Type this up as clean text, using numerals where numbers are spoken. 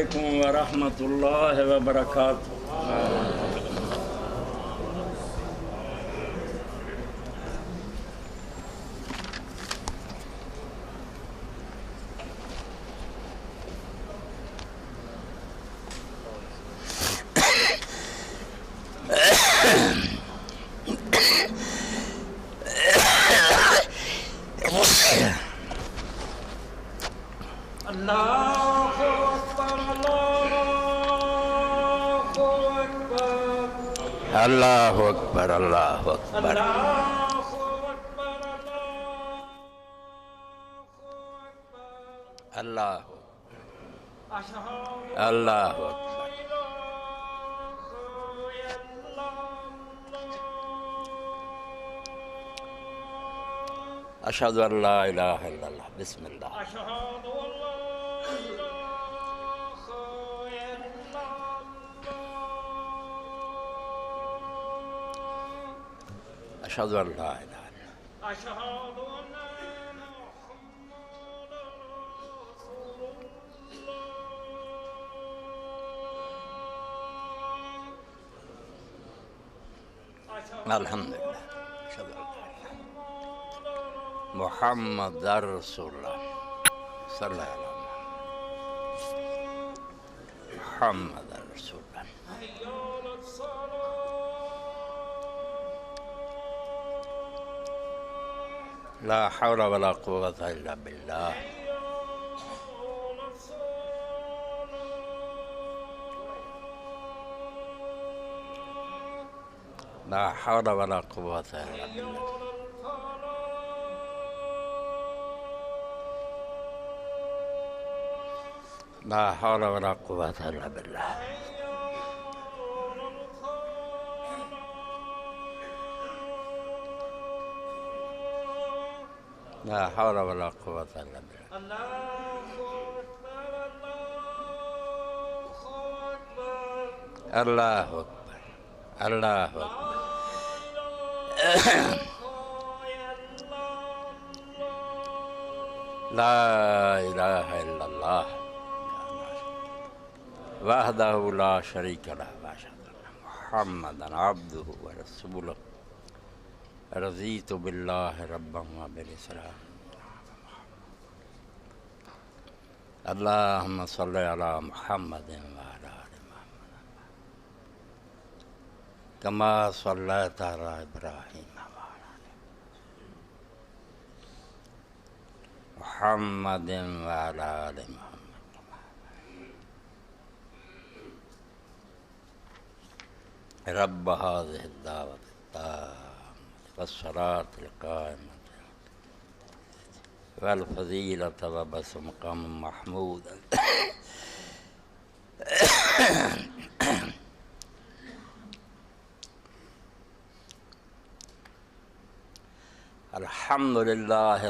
व रहमतुल्लाहि व बरकातुहू। अल्लाहु अकबर, अल्लाहु अकबर। अल्लाहु अल्लाहु अकबर। अशहदु अल्ला इलाहा इल्लल्लाह। बिस्मिल्लाह। अशहदु अल्ला इलाहा इल्लल्लाह। अल्हम्दुलिल्लाह। अशहदु अल्ला मुहम्मद रसूलुल्लाह सल्लल्लाहु अलैहि वसल्लम। मुहम्मद रसूलुल्लाह। ला हौला वला कुव्वता इल्ला बिल्लाह। ला हौला वला कुव्वता इल्ला बिल्लाह। ला हौला वला कुव्वता इल्ला बिल्लाह। ला हौला वला कुव्वता इल्ला बिल्लाह। अल्लाहु अकबर, अल्लाहु अकबर। ला इलाहा इल्लल्लाह वहदहु ला शरीका लहु व अशहदु अन्ना मुहम्मदन अब्दुहु व रसूलुहु। रज़ीतु बिल्लाहि रब्बन व बिल इस्लाम। अल्लाहुम्मा सल्लि अला मुहम्मदिन व अला आलि मुहम्मद कमा सल्लैता अला इब्राहीम व अला आलि मुहम्मदिन व अला आलि मुहम्मद। रब्ब हाज़िहि दावत ताम्मत वस्सलातुल क़ाइमत वल फ़ज़ीलत व बस मक़ाम महमूद। अल्हम्दुलिल्लाह।